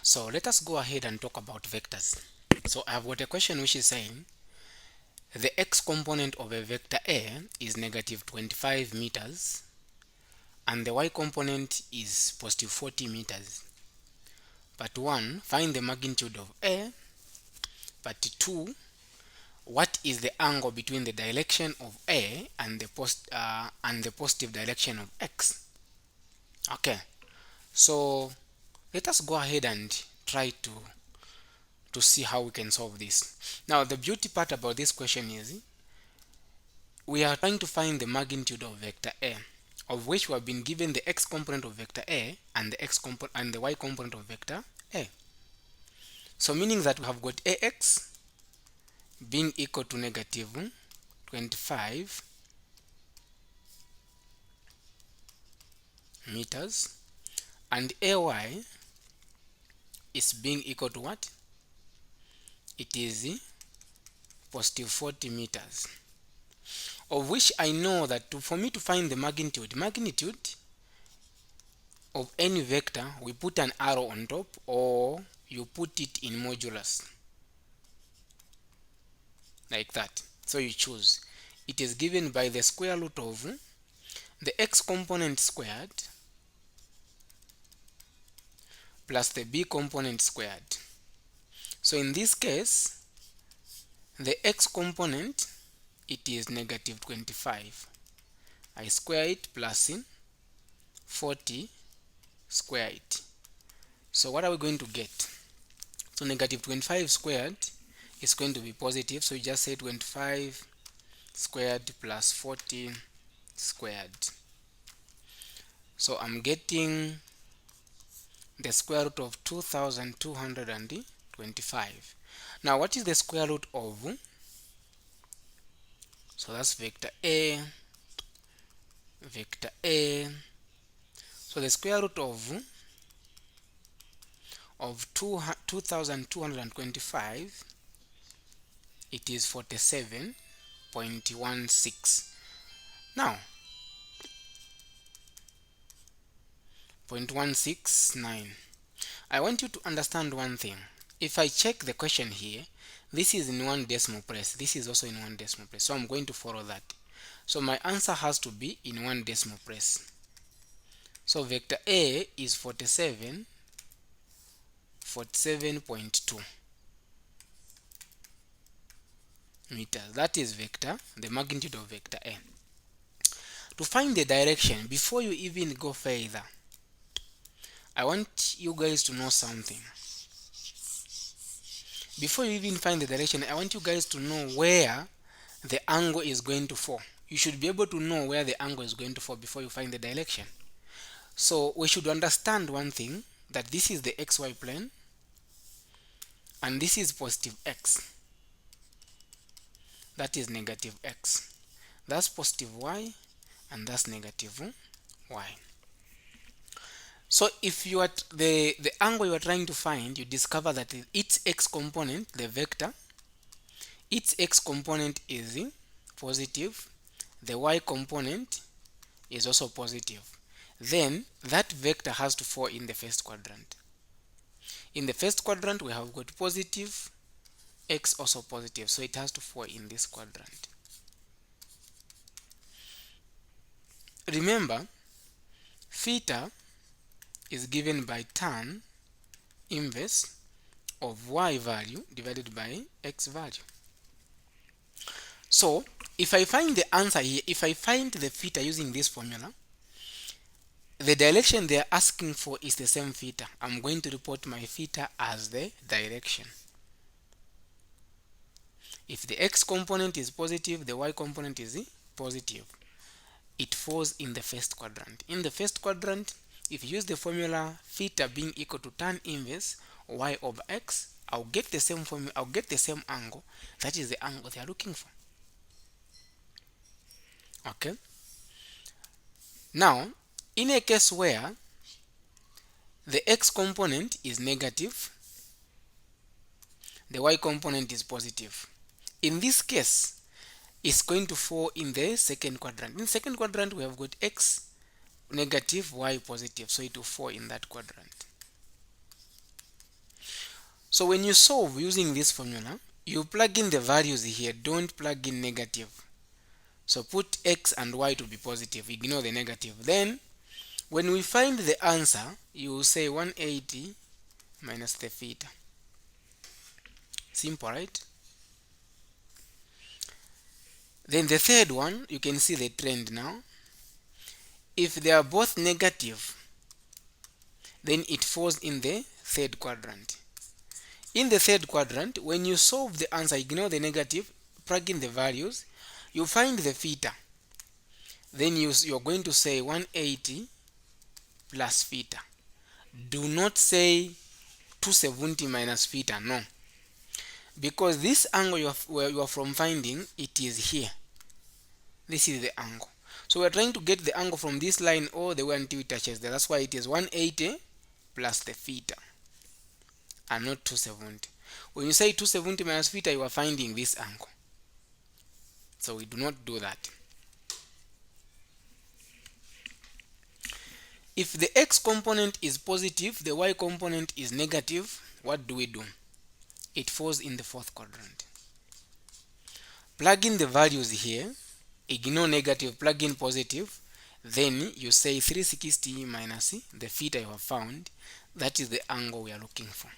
So let us go ahead and talk about vectors. So I have got a question which is saying the x component of a vector A is negative 25 meters and the y component is positive 40 meters. Part 1, find the magnitude of A. Part 2, what is the angle between the direction of A and the positive direction of x? Okay, so let us go ahead and try to see how we can solve this. Now the beauty part about this question is we are trying to find the magnitude of vector A, of which we have been given the x component of vector A and the y component of vector A. So meaning that we have got ax being equal to negative 25 meters and ay is being equal to what? It is positive 40 meters. Of which I know that for me to find the magnitude of any vector, we put an arrow on top or you put it in modulus like that. So you choose. It is given by the square root of the x component squared plus the b component squared. So in this case, the x component, it is negative 25. I square it plus 40 square it. So what are we going to get? So negative 25 squared is going to be positive. So you just say 25 squared plus 40 squared. So I'm getting the square root of 2225. Now what is the square root of? So that's vector A. So the square root of 2225, it is 47.16. Now 0.169. I want you to understand one thing. If I check the question here, this is in one decimal place, this is also in one decimal place, so I'm going to follow that. So my answer has to be in one decimal place. So vector A is 47.2 meters. That is the magnitude of vector A. To find the direction, before you even go further, I want you guys to know something. Before you even find the direction, I want you guys to know where the angle is going to fall. You should be able to know where the angle is going to fall before you find the direction. So we should understand one thing, that this is the xy plane and this is positive x. That is negative x. That's positive y and that's negative y. So if you are the angle you are trying to find, you discover that its x component, the vector, its x component is positive, the y component is also positive. Then that vector has to fall in the first quadrant. In the first quadrant we have got positive, x also positive, so it has to fall in this quadrant. Remember, theta is given by tan inverse of y value divided by x value. So if I find the answer here, if I find the theta using this formula, the direction they are asking for is the same theta. I'm going to report my theta as the direction. If the x component is positive, the y component is positive, it falls in the first quadrant. In the first quadrant, if you use the formula theta being equal to tan inverse y over x, I'll get the same formula, I'll get the same angle. That is the angle they are looking for. Okay. Now, in a case where the x component is negative, the y component is positive, in this case, it's going to fall in the second quadrant. In second quadrant, we have got x negative, y positive, so it will fall in that quadrant. So when you solve using this formula, you plug in the values here, don't plug in negative. So put x and y to be positive, ignore the negative. Then when we find the answer, you will say 180 minus the theta. Simple, right? Then the third one, you can see the trend now. If they are both negative, then it falls in the third quadrant. In the third quadrant, when you solve the answer, ignore the negative, plug in the values, you find the theta. Then you're going to say 180 plus theta. Do not say 270 minus theta, no. Because this angle you are from finding, it is here. This is the angle. So we are trying to get the angle from this line all the way until it touches there. That's why it is 180 plus the theta and not 270. When you say 270 minus theta, you are finding this angle. So we do not do that. If the x component is positive, the y component is negative, what do we do? It falls in the fourth quadrant. Plug in the values here, ignore negative, plug in positive, then you say 360 minus the theta you have found. That is the angle we are looking for.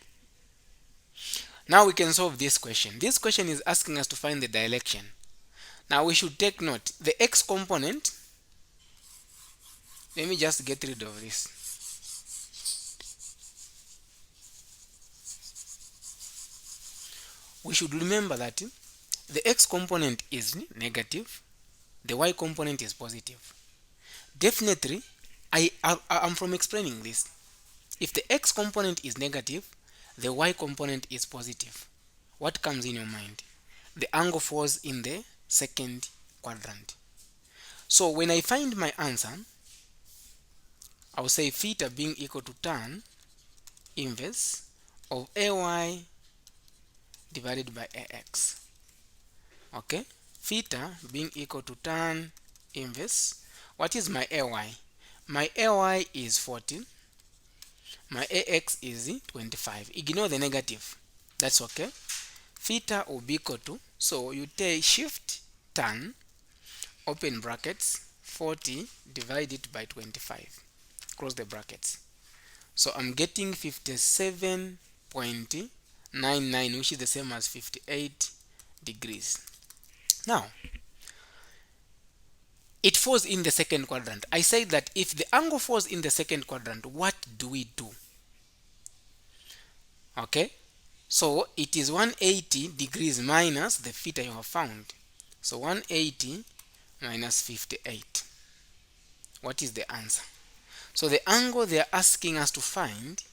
Now we can solve this question. This question is asking us to find the direction. Now we should take note. The x component, let me just get rid of this. We should remember that the x component is negative, the y component is positive. Definitely, I'm from explaining this. If the x component is negative, the y component is positive. What comes in your mind? The angle falls in the second quadrant. So when I find my answer, I'll say theta being equal to tan inverse of ay divided by ax. Okay, theta being equal to tan inverse. What is my ay? My ay is 40. My ax is 25. Ignore the negative. That's okay. Theta will be equal to, so you take shift tan, open brackets, 40 divided by 25. Close the brackets. So I'm getting 57.99, which is the same as 58 degrees. Now, it falls in the second quadrant. I say that if the angle falls in the second quadrant, what do we do? Okay, so it is 180 degrees minus the theta you have found. So 180 minus 58. What is the answer? So the angle they are asking us to find,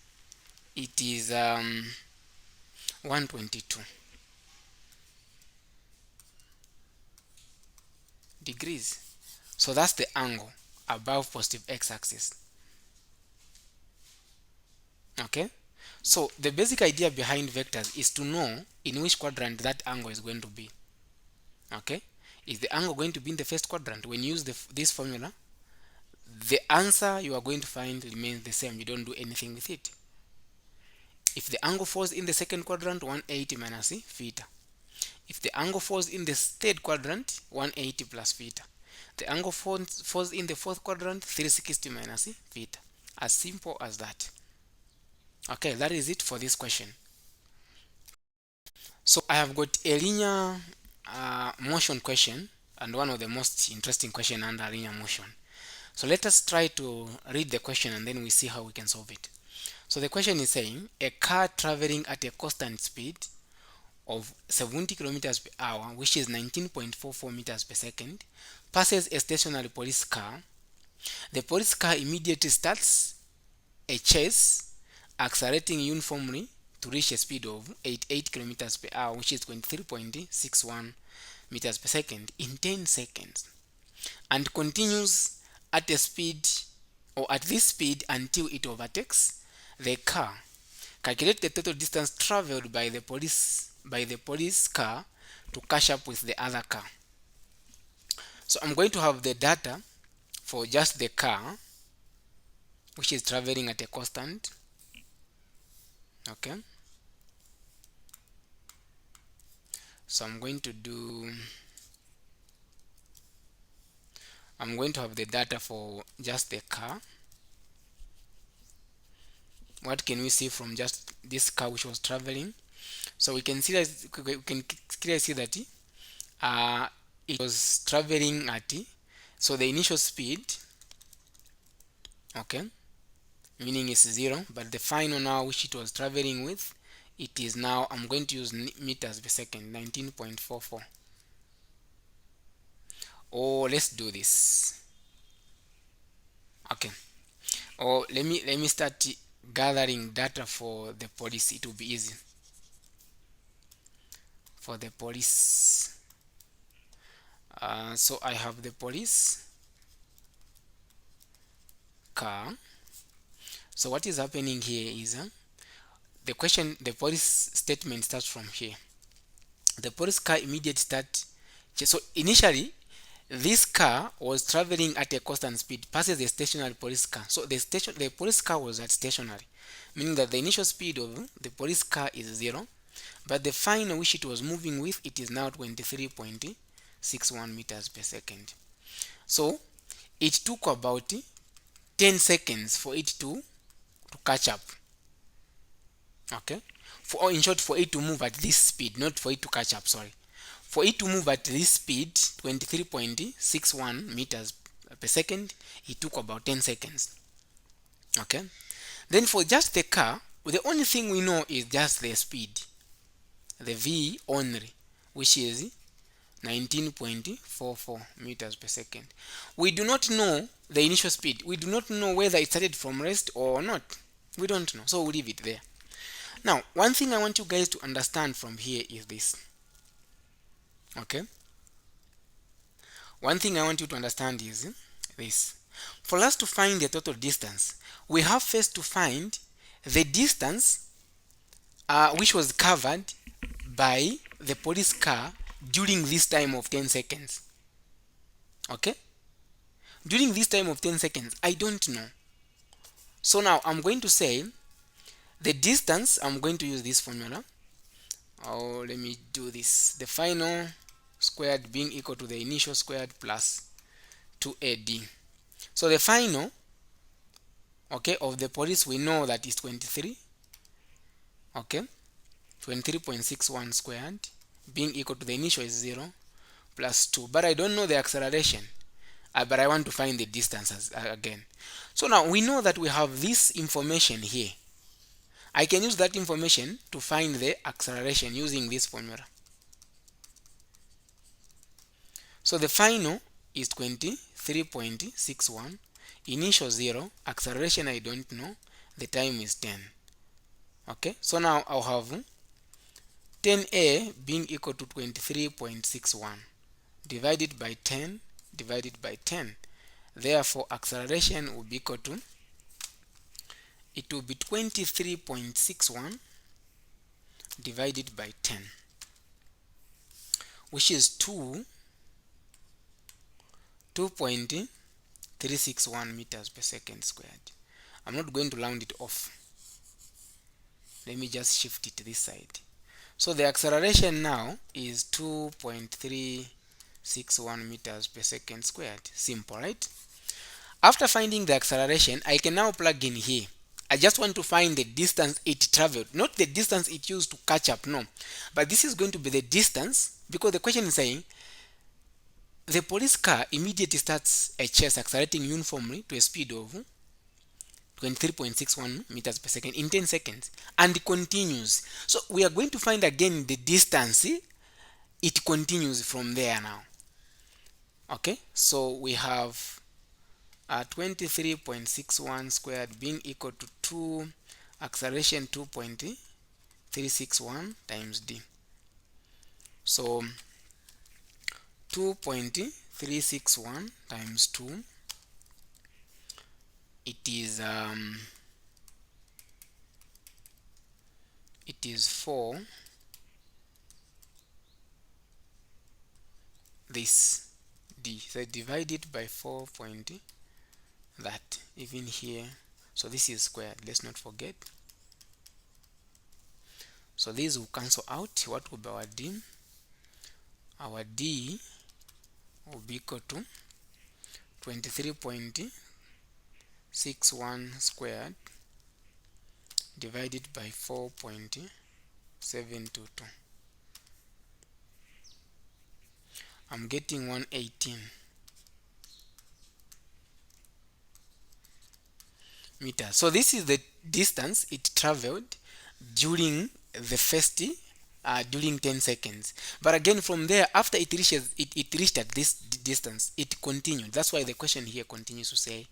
it is 122 degrees. So that's the angle above positive x-axis. Okay, so the basic idea behind vectors is to know in which quadrant that angle is going to be. Okay, is the angle going to be in the first quadrant? When you use this formula, the answer you are going to find remains the same. You don't do anything with it. If the angle falls in the second quadrant, 180 minus theta. If the angle falls in the third quadrant, 180 plus theta. The angle falls in the fourth quadrant, 360 minus theta. As simple as that. Okay, that is it for this question. So I have got a linear motion question, and one of the most interesting question under linear motion. So let us try to read the question and then we see how we can solve it. So the question is saying a car traveling at a constant speed of 70 kilometers per hour, which is 19.44 meters per second, passes a stationary police car. The police car immediately starts a chase, accelerating uniformly to reach a speed of 88 kilometers per hour, which is 23.61 meters per second in 10 seconds, and continues at a speed or at this speed until it overtakes the car. Calculate the total distance traveled by the police car to catch up with the other car. So I'm going to have the data for just the car, which is traveling at a constant. Okay, So I'm going to have the data for just the car. What can we see from just this car which was traveling? So we can see that we can clearly see that it was traveling at, so the initial speed, okay, meaning it's 0, but the final now which it was traveling with, it is now, I'm going to use meters per second, 19.44. Or let's do this. Okay. Or let me start gathering data for the police. It will be easy for the police. So I have the police car. So what is happening here is the police statement starts from here. The police car immediate start. So initially, this car was traveling at a constant speed, passes the stationary police car. So the police car was at stationary, meaning that the initial speed of the police car is 0, but the final which it was moving with, it is now 23.61 meters per second. So it took about 10 seconds for it to catch up. Okay, in short, for it to move at this speed, not for it to catch up, sorry, for it to move at this speed, 23.61 meters per second, it took about 10 seconds. Okay, then for just the car, the only thing we know is just the speed, the v only, which is 19.44 meters per second. We do not know the initial speed. We do not know whether it started from rest or not. We don't know, so we'll leave it there. Now, one thing I want you guys to understand from here is this. Okay? One thing I want you to understand is this. For us to find the total distance, we have first to find the distance which was covered by the police car during this time of 10 seconds. Okay? During this time of 10 seconds, I don't know. So now I'm going to say the distance, I'm going to use this formula. Oh, let me do this. The final squared being equal to the initial squared plus 2AD. So the final, okay, of the police, we know that is 23. Okay, 23.61 squared being equal to the initial is 0 plus 2. But I don't know the acceleration. But I want to find the distance again. So now we know that we have this information here. I can use that information to find the acceleration using this formula. So the final is 23.61, initial 0, acceleration I don't know, the time is 10. Okay, so now I'll have 10a being equal to 23.61 divided by 10 divided by 10. Therefore, acceleration will be equal to, it will be 23.61 divided by 10, which is 2.361 meters per second squared. I'm not going to round it off. Let me just shift it to this side. So the acceleration now is 2.361 meters per second squared. Simple, right? After finding the acceleration, I can now plug in here. I just want to find the distance it traveled, not the distance it used to catch up, no. But this is going to be the distance, because the question is saying the police car immediately starts a chase accelerating uniformly to a speed of 23.61 meters per second in 10 seconds and continues. So we are going to find again the distance it continues from there now. Okay, so we have 23.61 squared being equal to 2 acceleration 2.361 times d. So 2.361 times 2, it is 4, this d, so divided by 4 point that, even here, so this is squared, let's not forget. So these will cancel out. What will be our d? our D will be equal to 23.61 squared divided by 4.722. I'm getting 118 meters. So this is the distance it traveled during the first during 10 seconds. But again, from there, after it reached at this distance, it continued. That's why the question here continues to say,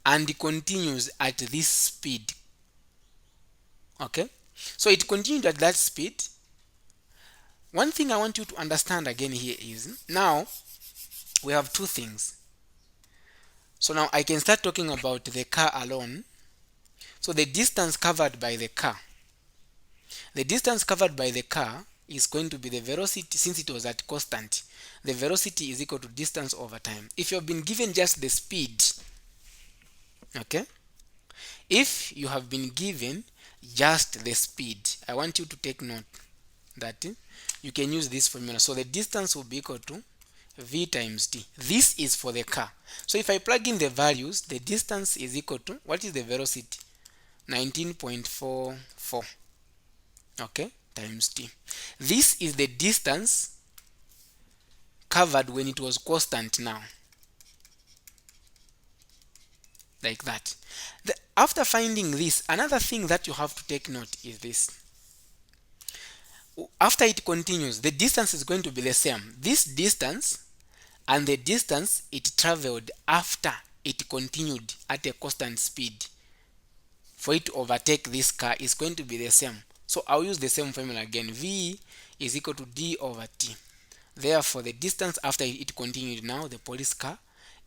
and it continues at this speed. Okay, so it continued at that speed. One thing I want you to understand again here is, now we have two things. So now I can start talking about the car alone. So the distance covered by the car, is going to be the velocity. Since it was at constant, the velocity is equal to distance over time. If you have been given just the speed, okay, if you have been given just the speed, I want you to take note that you can use this formula. So the distance will be equal to v times t. This is for the car. So if I plug in the values, the distance is equal to, what is the velocity? 19.44, okay, times t. This is the distance covered when it was constant now, like that. After finding this, another thing that you have to take note is this. After it continues, the distance is going to be the same. This distance and the distance it traveled after it continued at a constant speed for it to overtake this car is going to be the same. So I'll use the same formula again. V is equal to d over t. Therefore, the distance after it continued now, the police car,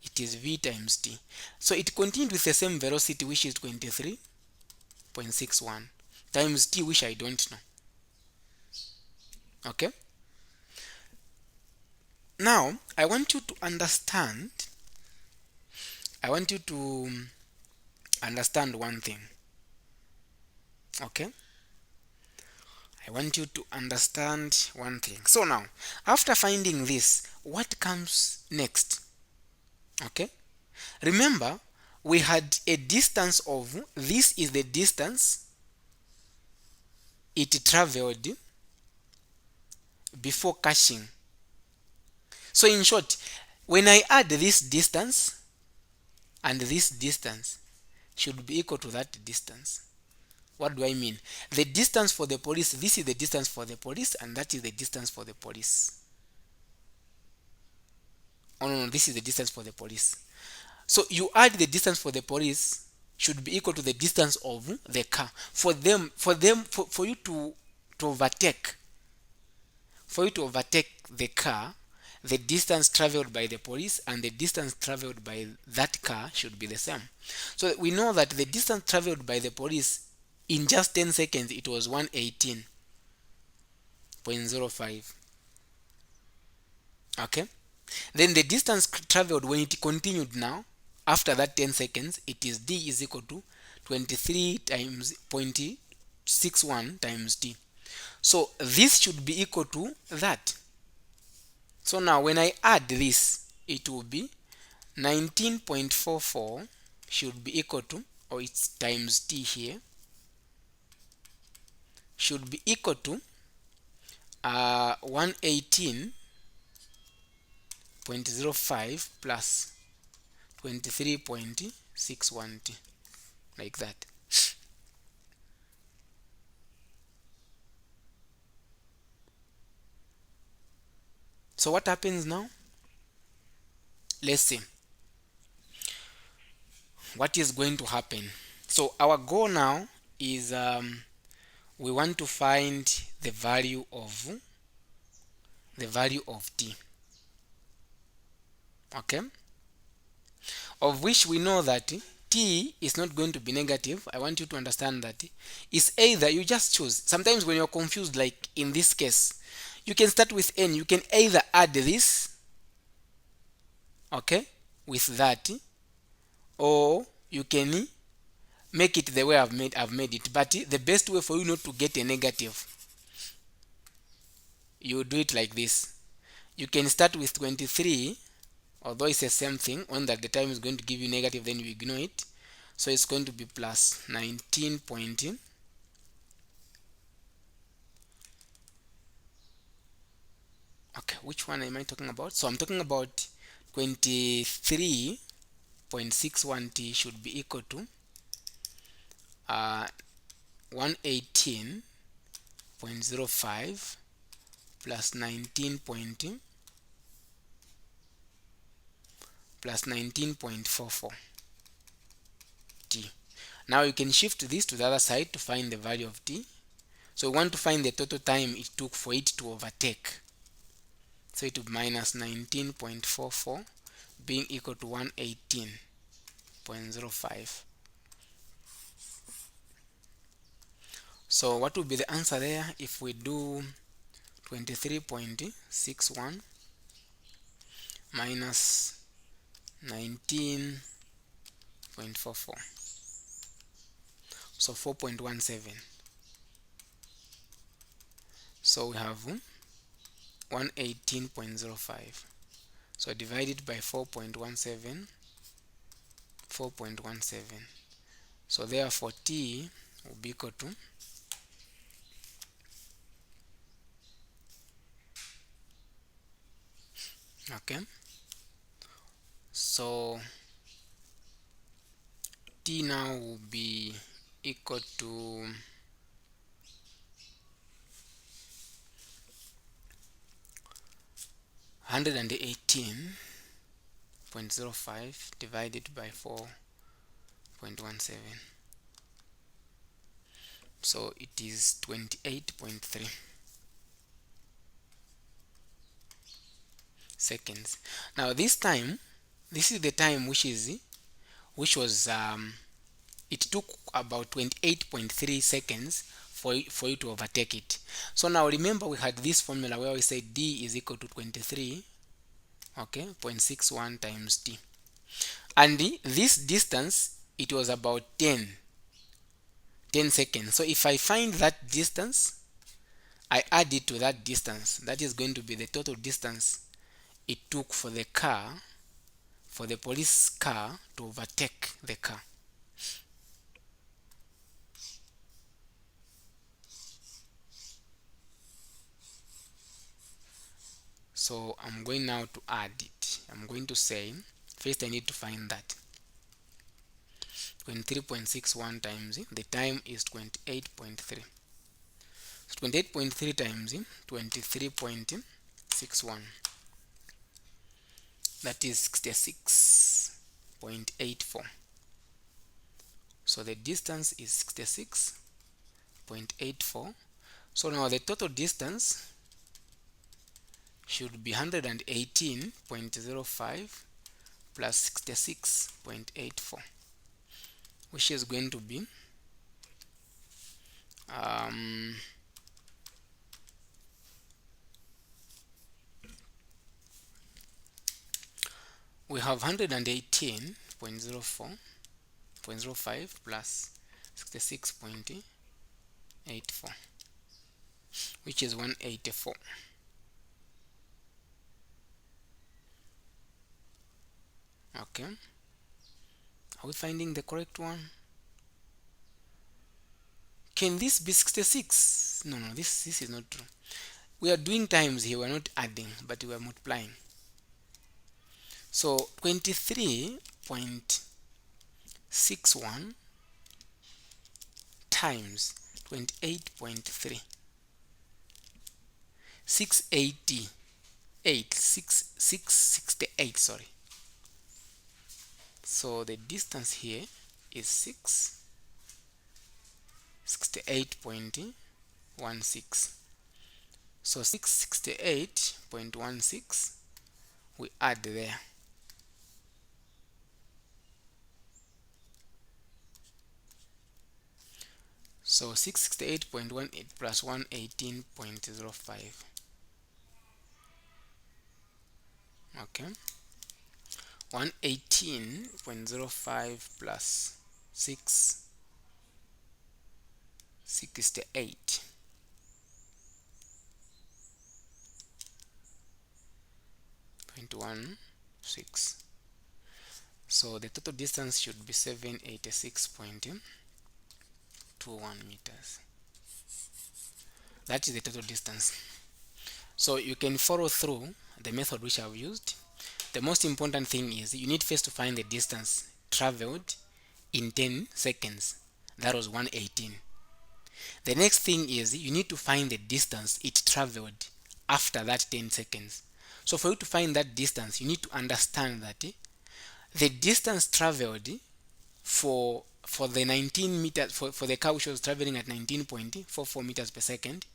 it is v times t. So it continued with the same velocity, which is 23.61 times t, which I don't know. Okay, now I want you to understand one thing. Okay, I want you to understand one thing. So now, after finding this, what comes next? Okay, remember we had a distance of, this is the distance it traveled before crashing. So in short, when I add this distance and this distance should be equal to that distance. What do I mean? The distance for the police, this is the distance for the police, and that is the distance for the police. Oh no, this is the distance for the police. So you add the distance for the police should be equal to the distance of the car. For you to overtake, the car, the distance traveled by the police and the distance traveled by that car should be the same. So we know that the distance traveled by the police in just 10 seconds, it was 118.05. Okay, then the distance traveled when it continued now, after that 10 seconds, it is d is equal to 23 times 0.61 times t. So this should be equal to that. So now when I add this, it will be 19.44 should be equal to, or it's times t here, should be equal to 118.05 plus 23.61 t, like that. So what happens now? Let's see what is going to happen. So our goal now is we want to find the value of t, okay, of which we know that t is not going to be negative. I want you to understand that it's either, you just choose. Sometimes when you're confused, like in this case, you can start with n. You can either add this, okay, with that, or you can make it the way I've made it. But the best way for you not to get a negative, you do it like this. you can start with 23, although it's the same thing, only that the time is going to give you negative, then you ignore it. So it's going to be plus 19 point. Okay, which one am I talking about? So I'm talking about 23.61t should be equal to 118.05 plus 19.44 t. Now you can shift this to the other side to find the value of t. So we want to find the total time it took for it to overtake. So it will be minus 19.44 being equal to 118.05. So what will be the answer there if we do 23.61 minus 19.44? So 4.17. So we have 118.05. So divided by 4.17, 4.17. So therefore t will be equal to okay. So t now will be equal to 118.05 divided by 4.17. So it is 28.3 seconds. Now this time, this is the time which was it took about 28.3 seconds for you to overtake it. So now remember we had this formula where we said d is equal to 23, okay, 0.61 times t, and this distance, it was about 10 seconds. So if I find that distance, I add it to that distance. That is going to be the total distance it took for the police car to overtake the car. So I'm going now to add it. I'm going to say, first I need to find that 23.61 times the time is 28.3. So 28.3 times 23.61, that is 66.84. So the distance is 66.84. So now the total distance should be 118.05 plus 66.84, which is going to be we have 118.05 plus 66.84, which is 184. Okay, are we finding the correct one? Can this be 66? No, this is not true. We are doing times here, we are not adding, but we are multiplying. So 23.61 times 28.3, 668, sorry. So the distance here is 668.16. So 668.16 we add there. So 668.18 plus 118.05. Okay. 118.05 plus 668. 7.16. So the total distance should be 786.21 meters. That is the total distance. So you can follow through the method which I've used. The most important thing is you need first to find the distance traveled in 10 seconds. That was 118. The next thing is you need to find the distance it traveled after that 10 seconds. So for you to find that distance, you need to understand that the distance traveled for the 19 meters for the car which was traveling at 19.44 meters per second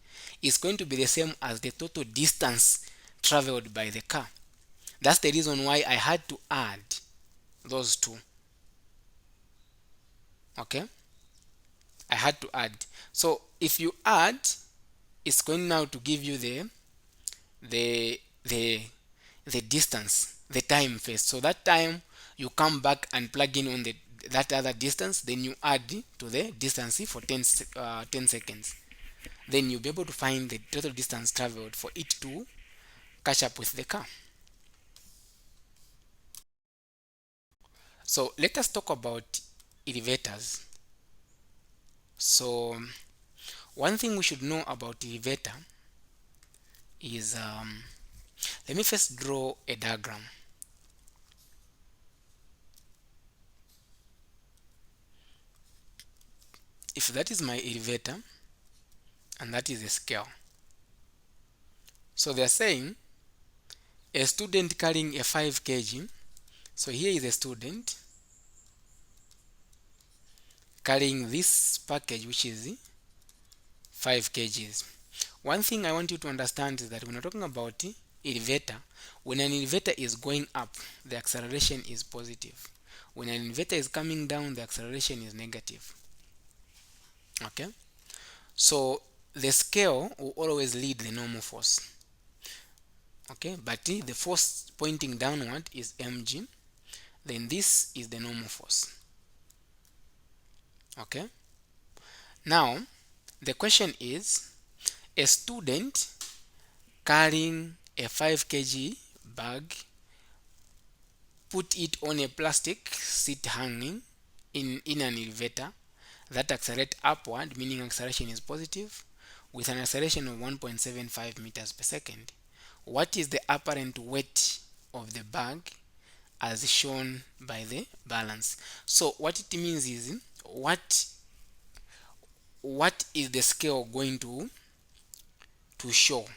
is going to be the same as the total distance traveled by the car. That's the reason why I had to add those two. Okay, I had to add. So if you add, it's going now to give you the the distance, the time first. So that time you come back and plug in on that other distance, then you add to the distance for 10 seconds. Then you'll be able to find the total distance traveled for it to catch up with the car. So let us talk about elevators. So one thing we should know about elevator is let me first draw a diagram. If that is my elevator and that is the scale, so they're saying a student carrying a 5 kg. So here is a student carrying this package which is 5 kgs. One thing I want you to understand is that when we're talking about elevator, when an elevator is going up, the acceleration is positive. When an elevator is coming down, the acceleration is negative. Okay, so the scale will always lead the normal force. Okay, but the force pointing downward is mg, then this is the normal force. Okay, now the question is, a student carrying a 5 kg bag, put it on a plastic seat hanging in an elevator that accelerates upward, meaning acceleration is positive, with an acceleration of 1.75 meters per second. What is the apparent weight of the bag as shown by the balance? So what it means is, what is the scale going to show?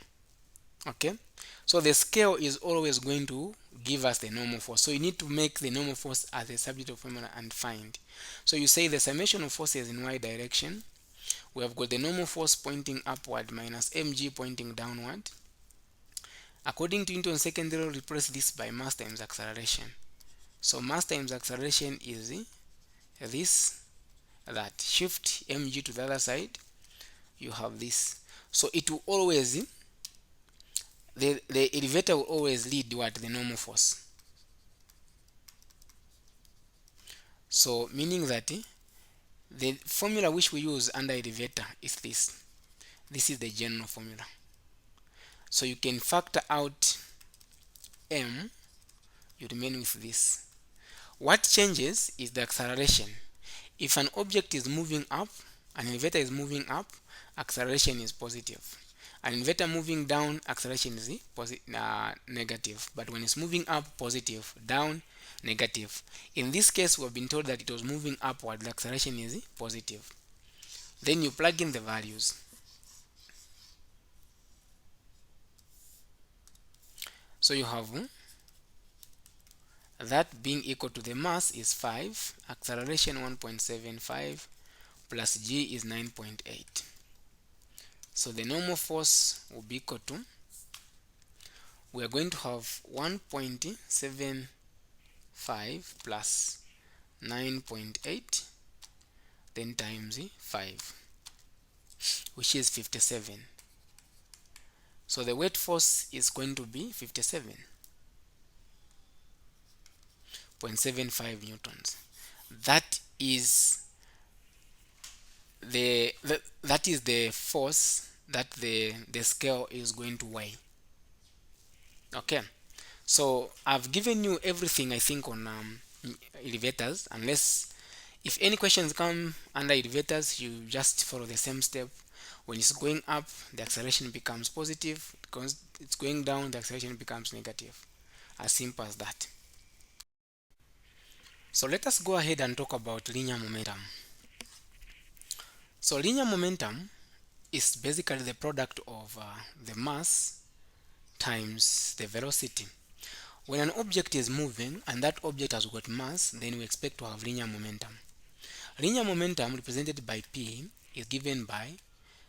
Okay, so the scale is always going to give us the normal force. So you need to make the normal force as a subject of formula and find. So you say the summation of forces in y direction. We have got the normal force pointing upward minus mg pointing downward. According to Newton's second law, replace this by mass times acceleration. So mass times acceleration is that shift mg to the other side, you have this. So it will always, the elevator will always lead what? The normal force. So meaning that the formula which we use under elevator is this. This is the general formula. So you can factor out m, you remain with this. What changes is the acceleration. If an object is moving up, an elevator is moving up, acceleration is positive. An elevator moving down, acceleration is negative. But when it's moving up, positive, down, negative. In this case, we've been told that it was moving upward, the acceleration is positive. Then you plug in the values. So you have that being equal to the mass is 5, acceleration 1.75, plus g is 9.8. So the normal force will be equal to, we are going to have 1.75 plus 9.8, then times 5, which is 57. So the weight force is going to be 57.75 newtons. That is the force that the scale is going to weigh. Okay, So I've given you everything I think on elevators, unless if any questions come under elevators, you just follow the same step. When it's going up, the acceleration becomes positive. Because it's going down, the acceleration becomes negative. As simple as that. So let us go ahead and talk about linear momentum. So linear momentum is basically the product of the mass times the velocity. When an object is moving and that object has got mass, then we expect to have linear momentum. Linear momentum, represented by P, is given by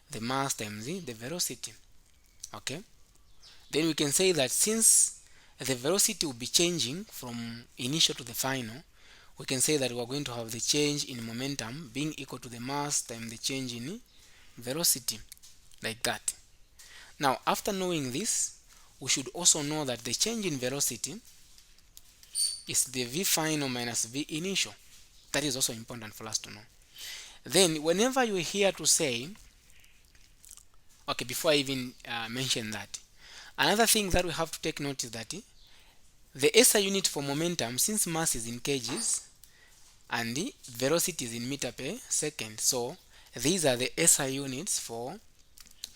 the mass times the velocity. Okay? Then we can say that since the velocity will be changing from initial to the final, we can say that we are going to have the change in momentum being equal to the mass times the change in velocity, like that. Now, after knowing this, we should also know that the change in velocity is the v final minus v initial. That is also important for us to know. Then, whenever you hear to say, okay, before I even mention that, another thing that we have to take note is that the SI unit for momentum, since mass is in kgs and the velocity is in meter per second, so these are the SI units for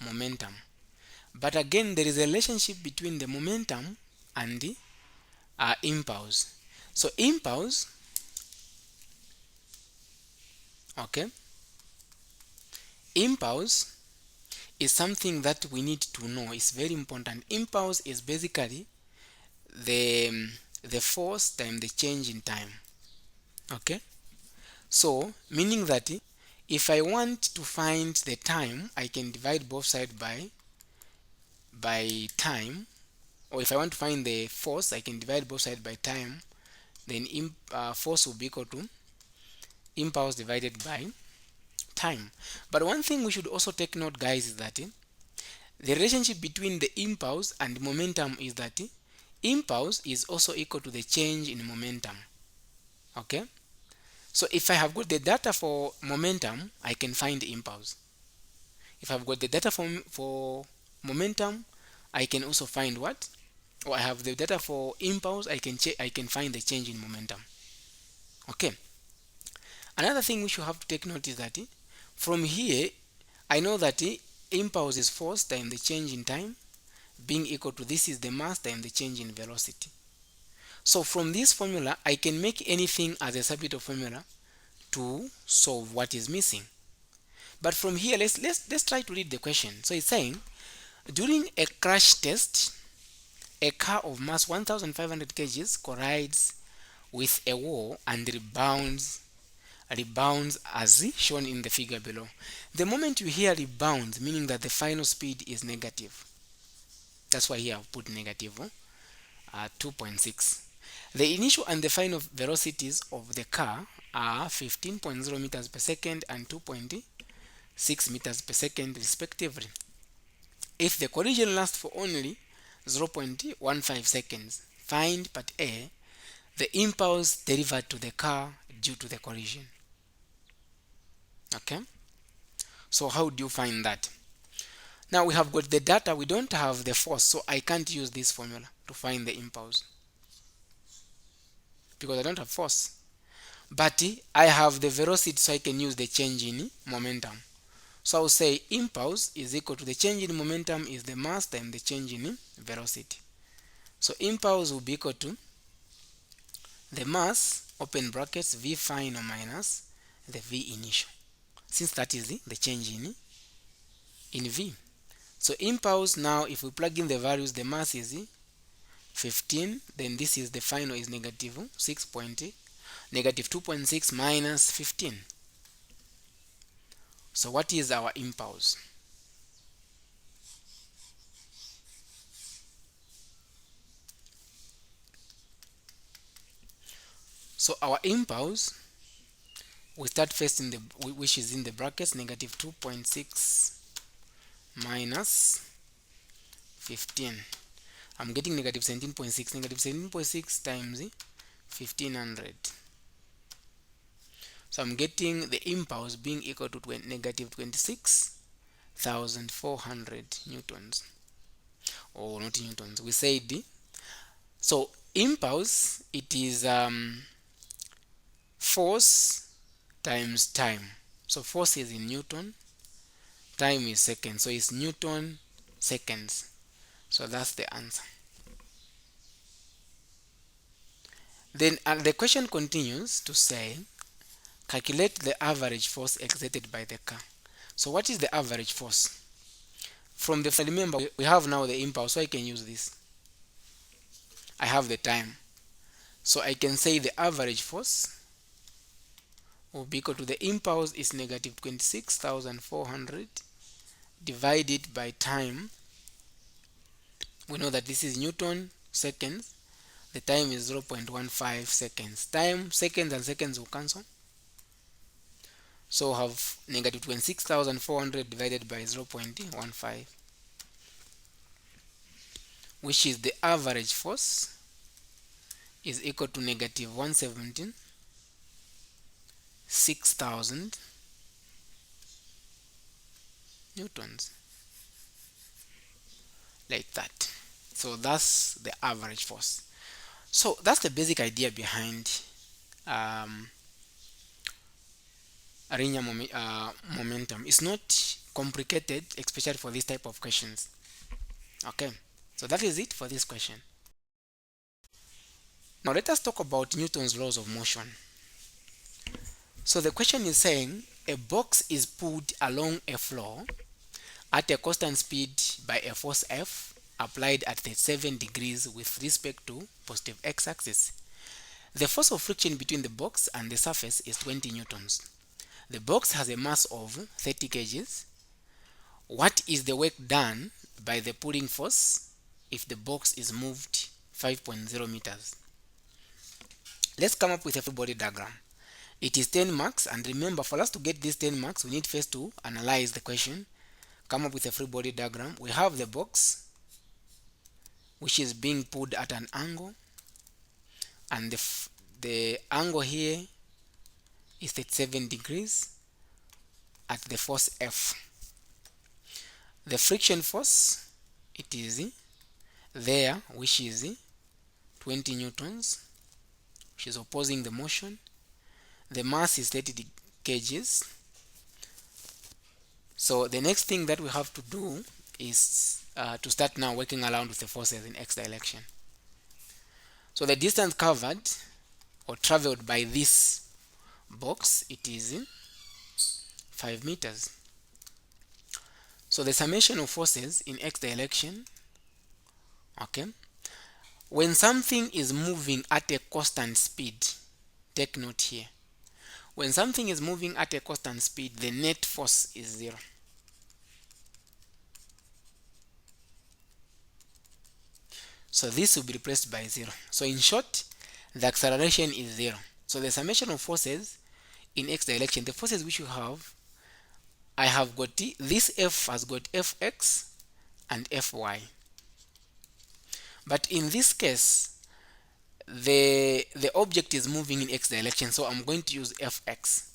momentum. But again, there is a relationship between the momentum and the impulse. So impulse, okay, impulse is something that we need to know. It's very important. Impulse is basically the the force times the change in time. Okay, so meaning that if I want to find the time, I can divide both sides by time, or if I want to find the force, I can divide both sides by time. Then force will be equal to impulse divided by time. But one thing we should also take note, guys, is that the relationship between the impulse and momentum is that impulse is also equal to the change in momentum. Okay, so if I have got the data for momentum, I can find impulse. If I've got the data for momentum, I can also find what, or I have the data for impulse, I can find the change in momentum. Okay, another thing which you have to take note is that from here I know that impulse is force times the change in time being equal to, this is the mass times the change in velocity. So from this formula I can make anything as a subset of formula to solve what is missing. But from here, let's try to read the question. So it's saying, during a crash test, a car of mass 1500 kgs collides with a wall and rebounds as shown in the figure below. The moment you hear rebounds, meaning that the final speed is negative. That's why here I've put negative 2.6. The initial and the final velocities of the car are 15.0 meters per second and 2.6 meters per second respectively. If the collision lasts for only 0.15 seconds, find part A, the impulse delivered to the car due to the collision. Okay, so how do you find that? Now we have got the data, we don't have the force, so I can't use this formula to find the impulse because I don't have force. But I have the velocity, so I can use the change in momentum. So I'll say impulse is equal to the change in momentum is the mass times the change in velocity. So impulse will be equal to the mass, open brackets, v final minus the v initial, since that is the change in v. So impulse, now if we plug in the values, the mass is 15, then this is the final is negative 2.6 minus 15. So what is our impulse? So our impulse, we start first in the, which is in the brackets, negative 2.6 minus 15. I'm getting negative 17.6. Negative 17.6 times 1500. So I'm getting the impulse being equal to negative 26,400 newtons. Or not newtons. We said So impulse, it is force times time. So force is in Newton, time is seconds, so it's Newton seconds. So that's the answer. Then the question continues to say, calculate the average force exerted by the car. So what is the average force? From the, remember, we have now the impulse, so I can use this. I have the time. So I can say the average force will be equal to, the impulse is negative 26,400 divided by time. We know that this is Newton seconds. The time is 0.15 seconds. Time, seconds and seconds will cancel. So have negative 26,400 divided by 0.15, which is the average force, is equal to negative 117 6,000 newtons, like that. So that's the average force. So that's the basic idea behind um, linear momentum. It's not complicated, especially for this type of questions. Okay, so that is it for this question. Now let us talk about Newton's laws of motion. So the question is saying a box is pulled along a floor at a constant speed by a force F applied at 37 degrees with respect to positive x-axis. The force of friction between the box and the surface is 20 newtons. The box has a mass of 30 kgs. What is the work done by the pulling force if the box is moved 5.0 meters? Let's come up with a free body diagram. It is 10 marks, and remember, for us to get these 10 marks, we need first to analyze the question, come up with a free body diagram. We have the box, which is being pulled at an angle, and the angle here is 37 degrees at the force F. The friction force, it is there, which is 20 newtons, which is opposing the motion. The mass is 30 kgs. So the next thing that we have to do is to start now working around with the forces in x direction. So the distance covered or traveled by this box, it is 5 meters. So the summation of forces in x direction, okay, when something is moving at a constant speed, take note here, when something is moving at a constant speed, the net force is 0. So this will be replaced by 0. So in short, the acceleration is 0. So the summation of forces in x direction, the forces which you have, I have got this F has got Fx and Fy. But in this case, the object is moving in x direction, so I'm going to use Fx.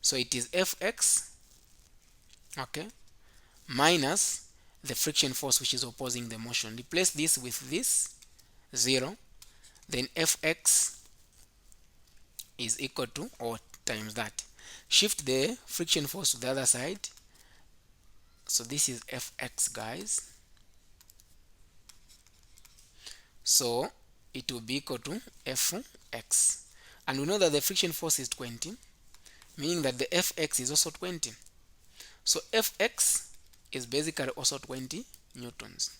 So it is Fx, okay, minus the friction force which is opposing the motion. Replace this with this 0, then Fx is equal to, or times that. Shift the friction force to the other side. So this is Fx, guys. So it will be equal to Fx. And we know that the friction force is 20, meaning that the Fx is also 20. So Fx is basically also 20 newtons.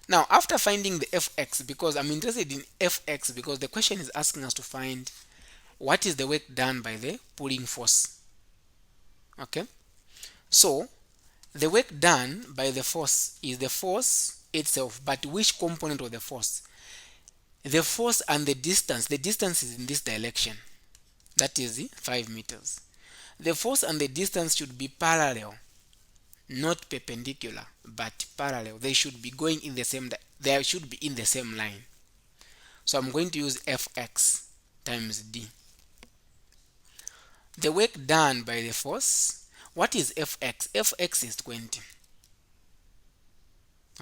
Now, after finding the Fx, because I'm interested in Fx because the question is asking us to find what is the work done by the pulling force. Okay? So, the work done by the force is the force itself, but which component of the force? The force and the distance is in this direction. That is 5 meters. The force and the distance should be parallel, not perpendicular, but parallel. They should be going in the same, they should be in the same line. So I'm going to use Fx times d. The work done by the force, what is Fx? Fx is 20.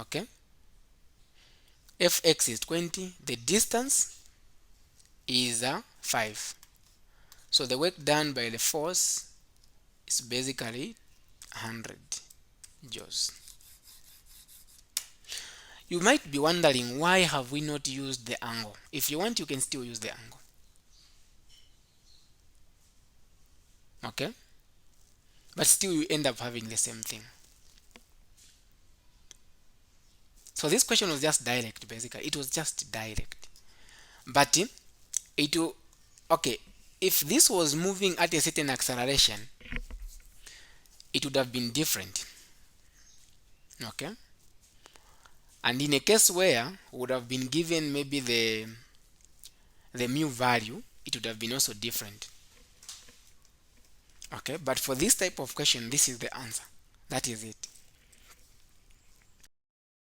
Okay? fx is 20, the distance is 5. So the work done by the force is basically 100 joules. You might be wondering, why have we not used the angle? If you want, you can still use the angle. Okay? But still you end up having the same thing. So this question was just direct, basically. It was just direct. But it will, okay, if this was moving at a certain acceleration, it would have been different. Okay? And in a case where we would have been given maybe the mu value, it would have been also different. Okay, but for this type of question, this is the answer. That is it.